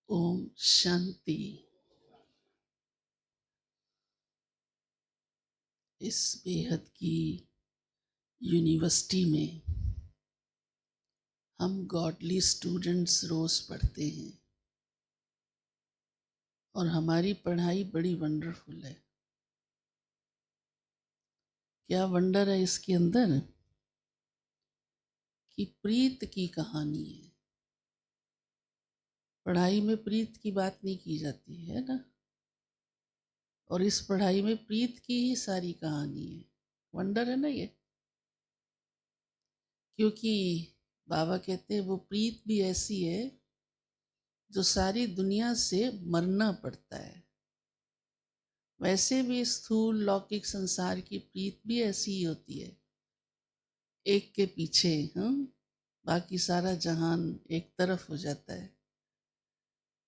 ओम शांति। इस बेहद की यूनिवर्सिटी में हम गॉडली स्टूडेंट्स रोज पढ़ते हैं और हमारी पढ़ाई बड़ी वंडरफुल है। क्या वंडर है इसके अंदर कि प्रीत की कहानी है। पढ़ाई में प्रीत की बात नहीं की जाती है ना, और इस पढ़ाई में प्रीत की ही सारी कहानी है। वंडर है ना ये, क्योंकि बाबा कहते हैं वो प्रीत भी ऐसी है जो सारी दुनिया से मरना पड़ता है। वैसे भी स्थूल लौकिक संसार की प्रीत भी ऐसी ही होती है, एक के पीछे बाकी सारा जहान एक तरफ हो जाता है।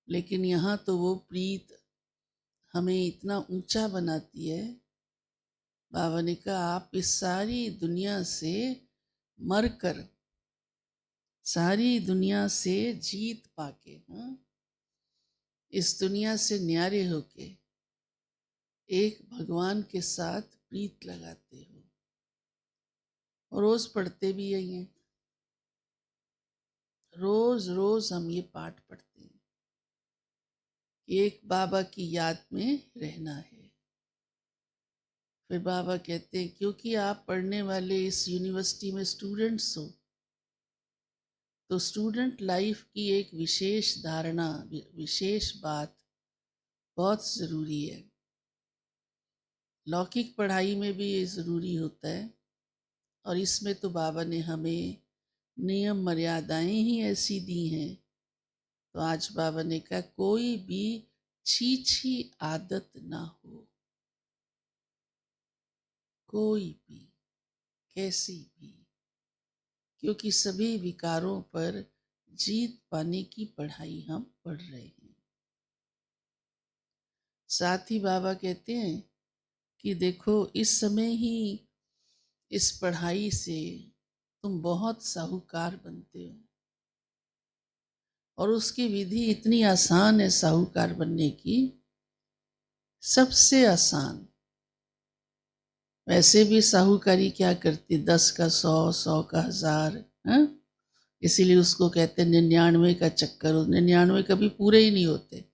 लेकिन यहाँ तो वो प्रीत हमें इतना ऊंचा बनाती है। बाबा ने कहा आप इस सारी दुनिया से मरकर, सारी दुनिया से जीत पाके, इस दुनिया से न्यारे होके एक भगवान के साथ प्रीत लगाते हो। और रोज पढ़ते भी यही हैं, रोज रोज हम ये पाठ पढ़ते हैं कि एक बाबा की याद में रहना है। फिर बाबा कहते हैं क्योंकि आप पढ़ने वाले इस यूनिवर्सिटी में स्टूडेंट्स हो, तो स्टूडेंट लाइफ की एक विशेष धारणा, विशेष बात बहुत ज़रूरी है। लौकिक पढ़ाई में भी ये ज़रूरी होता है, और इसमें तो बाबा ने हमें नियम मर्यादाएं ही ऐसी दी हैं। तो आज बाबा ने कहा कोई भी छीछी आदत ना हो, कोई भी, कैसी भी, क्योंकि सभी विकारों पर जीत पाने की पढ़ाई हम पढ़ रहे हैं। साथ ही बाबा कहते हैं कि देखो इस समय ही इस पढ़ाई से तुम बहुत साहूकार बनते हो, और उसकी विधि इतनी आसान है साहूकार बनने की, सबसे आसान। वैसे भी साहूकारी क्या करती, 10 का 100, 100 का 1000, इसीलिए उसको कहते हैं 99 का चक्कर। 99 कभी पूरे ही नहीं होते,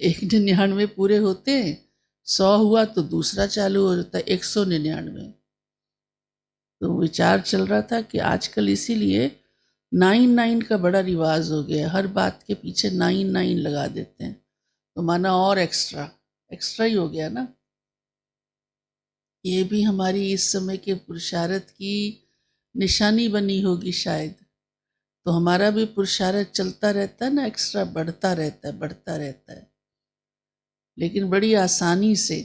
एक 99 पूरे होते हैं, 100 हुआ तो दूसरा चालू हो जाता है, 199। तो विचार चल रहा था कि आजकल इसीलिए 99 का बड़ा रिवाज हो गया, हर बात के पीछे 99 लगा देते हैं, तो माना और एक्स्ट्रा एक्स्ट्रा ही हो गया ना। ये भी हमारी इस समय के पुरुषार्थ की निशानी बनी होगी शायद। तो हमारा भी पुरुषार्थ चलता रहता है ना, एक्स्ट्रा बढ़ता रहता है, बढ़ता रहता है, लेकिन बड़ी आसानी से।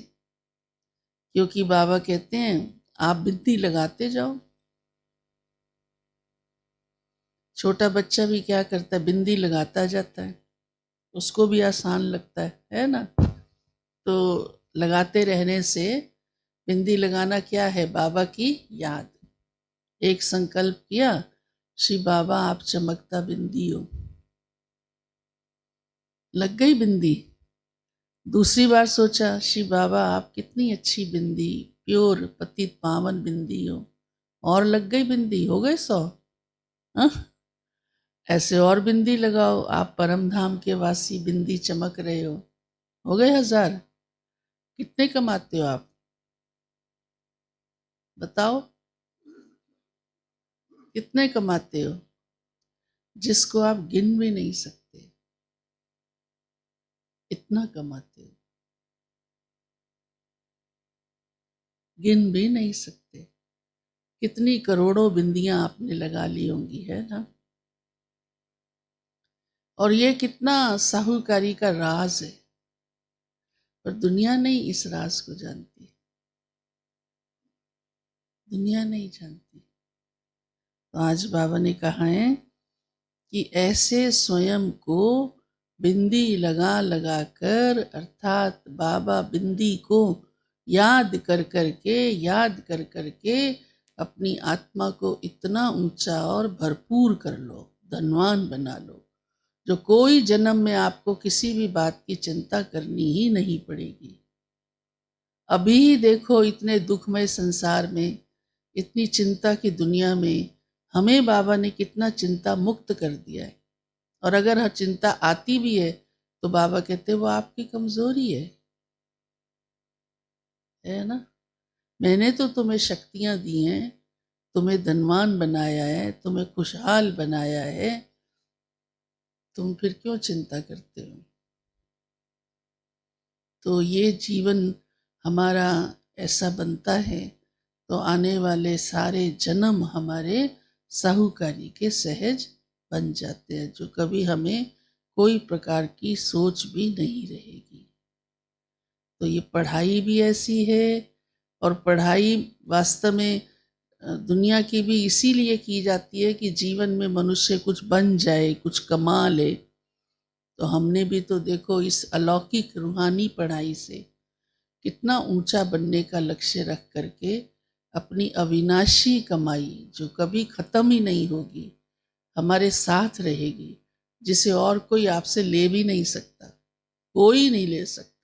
क्योंकि बाबा कहते हैं आप बिंदी लगाते जाओ। छोटा बच्चा भी क्या करता है, बिंदी लगाता जाता है, उसको भी आसान लगता है ना। तो लगाते रहने से, बिंदी लगाना क्या है, बाबा की याद। एक संकल्प किया, श्री बाबा आप चमकता बिंदी हो, लग गई बिंदी। दूसरी बार सोचा, श्री बाबा आप कितनी अच्छी बिंदी, प्योर पतित पावन बिंदी हो, और लग गई बिंदी, हो गए 100। हाँ, ऐसे और बिंदी लगाओ, आप परम धाम के वासी, बिंदी चमक रहे हो गए 1000। कितने कमाते हो आप, बताओ कितने कमाते हो, जिसको आप गिन भी नहीं सकते, इतना कमाते हो, गिन भी नहीं सकते। कितनी करोड़ों बिंदियां आपने लगा ली होंगी, है ना। और ये कितना साहूकारी का राज है, पर दुनिया नहीं इस राज को जानती, दुनिया नहीं जानती। तो आज बाबा ने कहा है कि ऐसे स्वयं को बिंदी लगा लगा कर, अर्थात बाबा बिंदी को याद कर करके, याद कर करके अपनी आत्मा को इतना ऊंचा और भरपूर कर लो, धनवान बना लो। जो कोई जन्म में आपको किसी भी बात की चिंता करनी ही नहीं पड़ेगी। अभी देखो इतने दुखमय संसार में, इतनी चिंता की दुनिया में हमें बाबा ने कितना चिंता मुक्त कर दिया है। और अगर हर चिंता आती भी है तो बाबा कहते वो आपकी कमजोरी है ना। मैंने तो तुम्हें शक्तियां दी हैं, तुम्हें धनवान बनाया है, तुम्हें खुशहाल बनाया है, तुम फिर क्यों चिंता करते हो। तो ये जीवन हमारा ऐसा बनता है तो आने वाले सारे जन्म हमारे साहूकारी के सहज बन जाते हैं, जो कभी हमें कोई प्रकार की सोच भी नहीं रहेगी। तो ये पढ़ाई भी ऐसी है, और पढ़ाई वास्तव में दुनिया की भी इसीलिए की जाती है कि जीवन में मनुष्य कुछ बन जाए, कुछ कमा ले। तो हमने भी तो देखो इस अलौकिक रूहानी पढ़ाई से कितना ऊंचा बनने का लक्ष्य रख करके अपनी अविनाशी कमाई, जो कभी खत्म ही नहीं होगी, हमारे साथ रहेगी, जिसे और कोई आपसे ले भी नहीं सकता, कोई नहीं ले सकता।